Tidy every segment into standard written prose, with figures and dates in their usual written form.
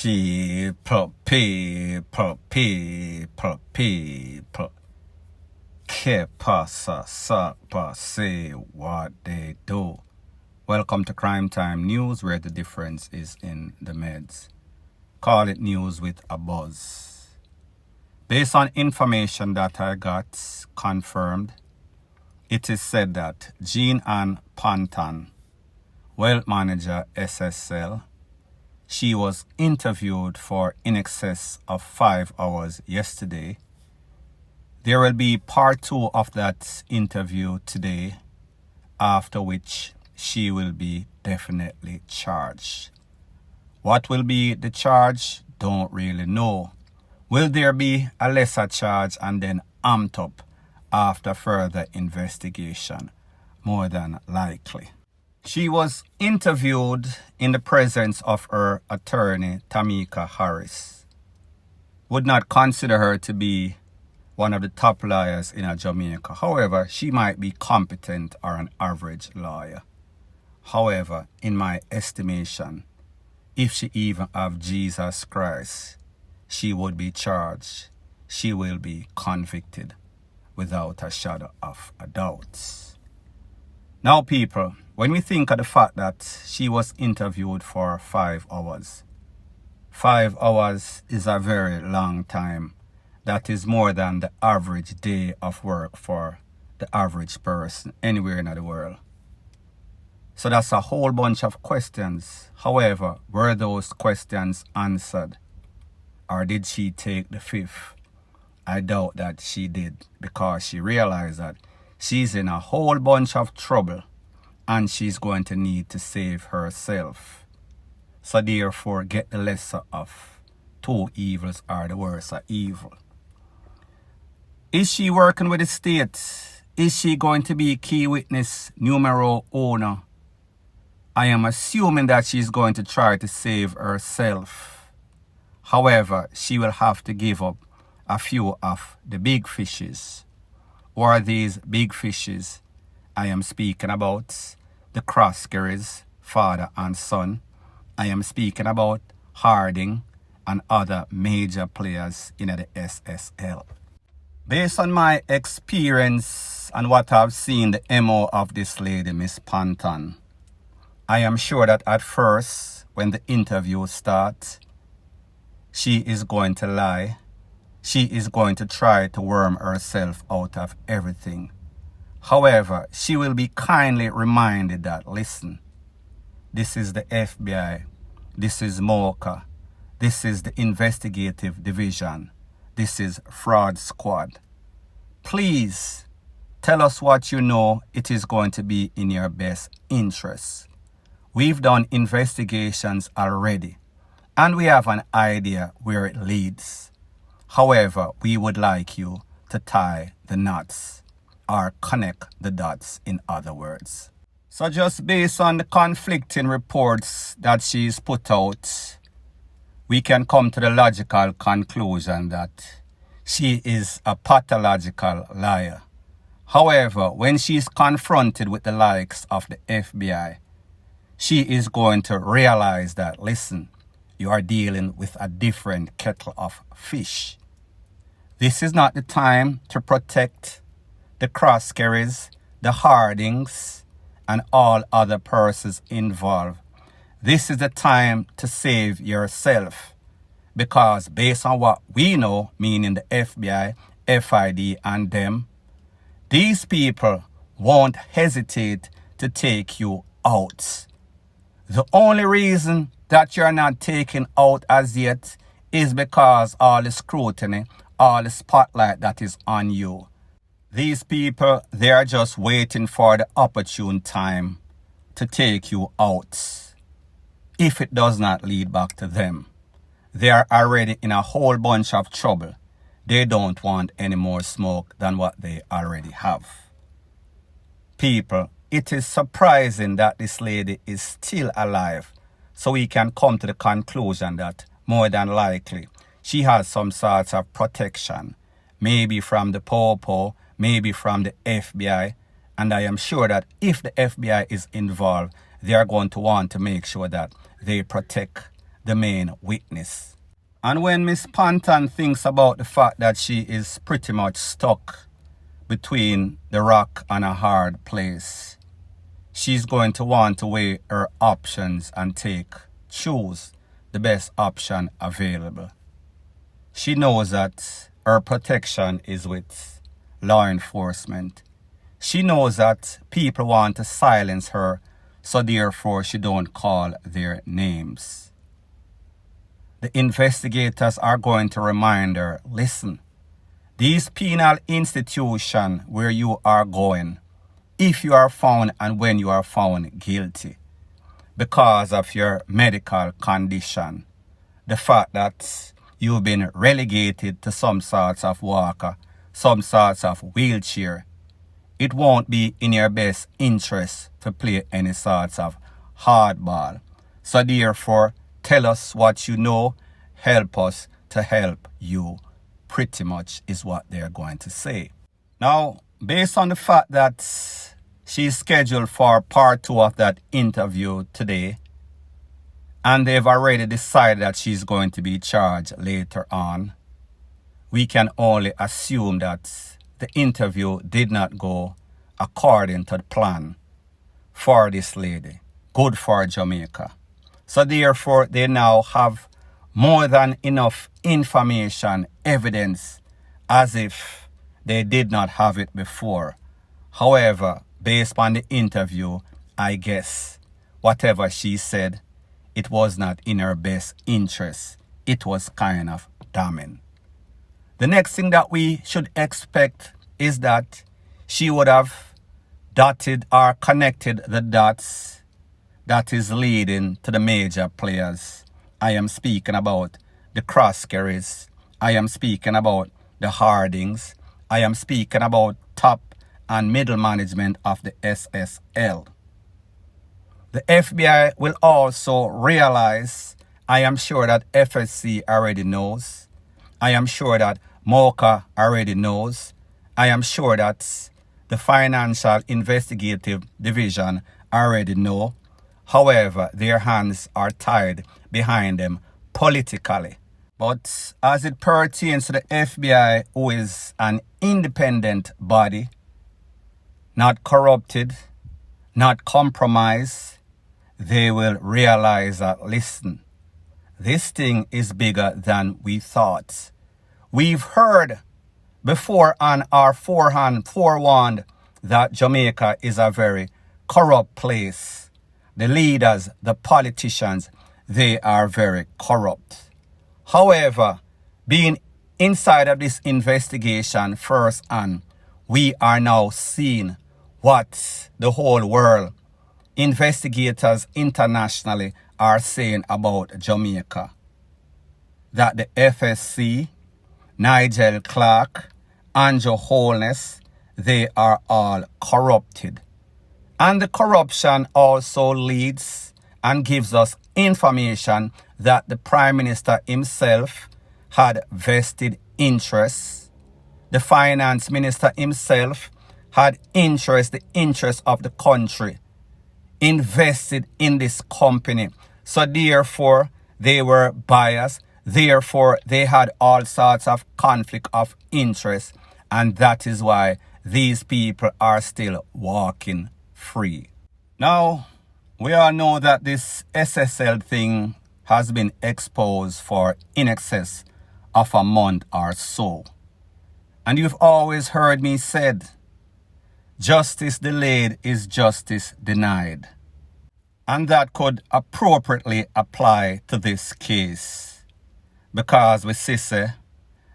People. Que pasa, sapa, say what they do. Welcome to Crime Time News, where the difference is in the meds. Call it news with a buzz. Based on information that I got confirmed, it is said that JEANANN wealth manager SSL, she was interviewed for in excess of 5 hours yesterday. There will be part 2 of that interview today, after which she will be definitely charged. What will be the charge? Don't really know. Will there be a lesser charge and then amped up after further investigation? More than likely. She was interviewed in the presence of her attorney, Tamika Harris. Would not consider her to be one of the top lawyers in Jamaica. However, she might be competent or an average lawyer. However, in my estimation, if she even have Jesus Christ, she would be charged. She will be convicted without a shadow of a doubt. Now, people, when we think of the fact that she was interviewed for 5 hours, 5 hours is a very long time. That is more than the average day of work for the average person anywhere in the world. So that's a whole bunch of questions. However, were those questions answered? Or did she take the fifth? I doubt that she did, because she realized that she's in a whole bunch of trouble and she's going to need to save herself. So therefore, get the lesser of two evils are the worst of evil. Is she working with the state? Is she going to be key witness numero uno? I am assuming that she's going to try to save herself. However, she will have to give up a few of the big fishes. What are these big fishes? I am speaking about the CROSKERYs, father and son. I am speaking about Harding and other major players in the SSL. Based on my experience and what I've seen the MO of this lady, Miss Panton, I am sure that at first, when the interview starts, she is going to lie. She is going to try to worm herself out of everything. However, she will be kindly reminded that, listen, this is the FBI, this is MOCA, this is the investigative division, this is fraud squad. Please tell us what you know. It is going to be in your best interest. We've done investigations already, and we have an idea where it leads. However, we would like you to tie the knots or connect the dots, in other words. So just based on the conflicting reports that she's put out, we can come to the logical conclusion that she is a pathological liar. However, when she's confronted with the likes of the FBI, she is going to realize that, listen, you are dealing with a different kettle of fish. This is not the time to protect the CROSKERYs, the Hardings, and all other persons involved. This is the time to save yourself, because based on what we know, meaning the FBI, FID, and them, these people won't hesitate to take you out. The only reason that you're not taken out as yet is because all the scrutiny, all the spotlight that is on you. These people, they are just waiting for the opportune time to take you out. If it does not lead back to them, they are already in a whole bunch of trouble. They don't want any more smoke than what they already have. People, it is surprising that this lady is still alive, so we can come to the conclusion that more than likely she has some sort of protection, maybe from the POPO, maybe from the FBI, and I am sure that if the FBI is involved, they are going to want to make sure that they protect the main witness. And when Miss Panton thinks about the fact that she is pretty much stuck between the rock and a hard place, she's going to want to weigh her options and choose the best option available. She knows that her protection is with law enforcement. She knows that people want to silence her, so therefore she don't call their names. The investigators are going to remind her, listen, these penal institutions where you are going, if you are found and when you are found guilty because of your medical condition, the fact that you've been relegated to some sorts of walker, some sorts of wheelchair, it won't be in your best interest to play any sorts of hardball. So therefore, tell us what you know, help us to help you, pretty much is what they're going to say. Now, based on the fact that she's scheduled for part 2 of that interview today, and they've already decided that she's going to be charged later on, we can only assume that the interview did not go according to the plan for this lady. Good for Jamaica. So therefore, they now have more than enough information, evidence, as if they did not have it before. However, based on the interview, I guess whatever she said, it was not in her best interest. It was kind of damning. The next thing that we should expect is that she would have dotted or connected the dots that is leading to the major players. I am speaking about the CROSKERYs. I am speaking about the Hardings. I am speaking about top and middle management of the SSL. The FBI will also realize, I am sure that FSC already knows. I am sure that MOCA already knows. I am sure that the Financial Investigative Division already know. However, their hands are tied behind them politically. But as it pertains to the FBI, who is an independent body, not corrupted, not compromised, they will realize that, listen, this thing is bigger than we thought. We've heard before on our forewarned that Jamaica is a very corrupt place. The leaders, the politicians, they are very corrupt. However, being inside of this investigation firsthand, we are now seeing what the whole world, investigators internationally, are saying about Jamaica. That the FSC, Nigel Clark, Andrew Holness, they are all corrupted. And the corruption also leads and gives us information that the Prime Minister himself had vested interests. The Finance Minister himself had the interest of the country invested in this company. So therefore, they were biased. Therefore, they had all sorts of conflict of interest. And that is why these people are still walking free. Now, we all know that this SSL thing has been exposed for in excess of a month or so. And you've always heard me said, justice delayed is justice denied. And that could appropriately apply to this case. Because with Sisse,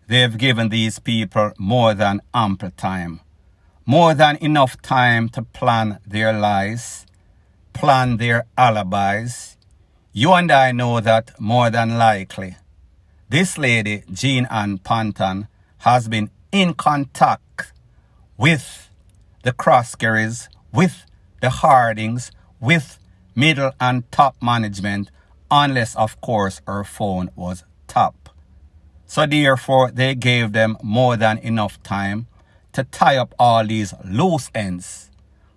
they've given these people more than ample time. More than enough time to plan their lies, plan their alibis. You and I know that more than likely, this lady, JEANANN Panton, has been in contact with the CROSKERYs, with the Hardings, with middle and top management, unless, of course, her phone was tapped. So therefore, they gave them more than enough time to tie up all these loose ends.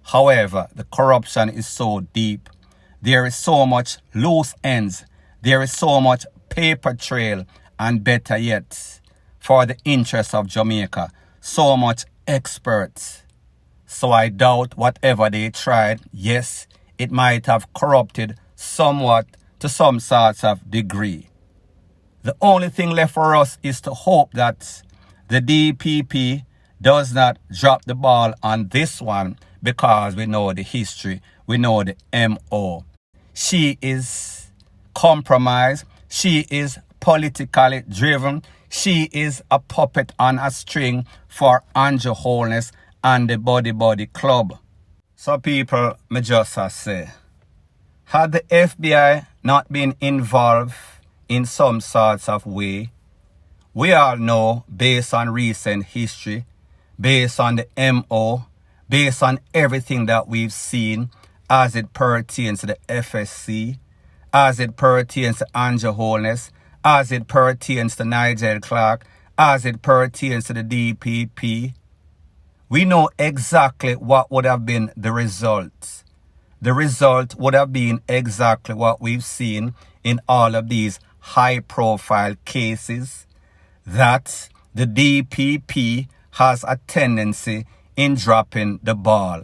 However, the corruption is so deep. There is so much loose ends There is so much paper trail, and better yet, for the interest of Jamaica, so much experts. So I doubt whatever they tried, yes, it might have corrupted somewhat to some sorts of degree. The only thing left for us is to hope that the DPP does not drop the ball on this one, because we know the history, we know the MO. She is compromised, she is politically driven, she is a puppet on a string for Andrew Holness and the Body Club. So people, me just say, had the FBI not been involved in some sorts of way, we all know, based on recent history, based on the MO, based on everything that we've seen as it pertains to the FSC, as it pertains to Andrew Holness, as it pertains to Nigel Clark, as it pertains to the DPP, we know exactly what would have been the result. The result would have been exactly what we've seen in all of these high-profile cases, that the DPP has a tendency in dropping the ball.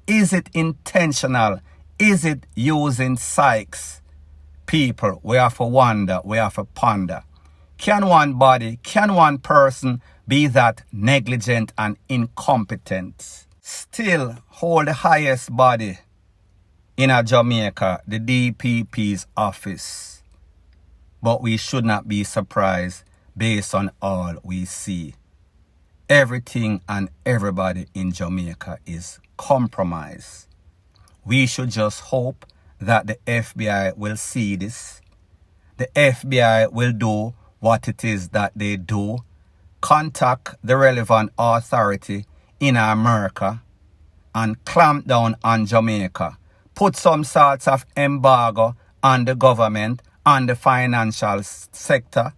Is it intentional? Is it using psychs? People, we have to wonder, we have to ponder. Can one body, can one person be that negligent and incompetent, still hold the highest body in a Jamaica, the DPP's office? But we should not be surprised based on all we see. Everything and everybody in Jamaica is compromised. We should just hope that the FBI will see this. The FBI will do what it is that they do. Contact the relevant authority in America and clamp down on Jamaica. Put some sorts of embargo on the government, on the financial sector,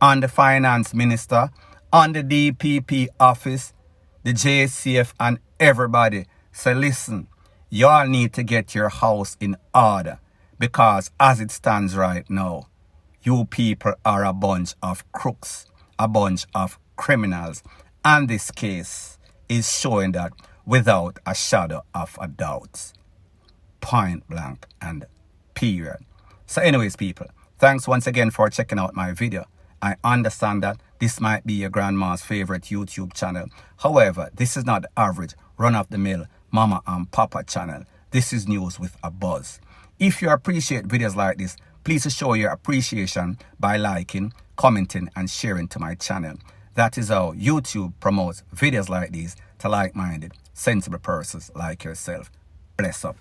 on the finance minister, on the DPP office, the JCF, and everybody. So listen, y'all need to get your house in order, because as it stands right now, you people are a bunch of crooks, a bunch of criminals. And this case is showing that without a shadow of a doubt. Point blank and period. So anyways, people, thanks once again for checking out my video. I understand that this might be your grandma's favorite YouTube channel. However, this is not the average run-of-the-mill mama and papa channel. This is news with a buzz. If you appreciate videos like this, please show your appreciation by liking, commenting, and sharing to my channel. That is how YouTube promotes videos like these to like-minded, sensible persons like yourself. Bless up.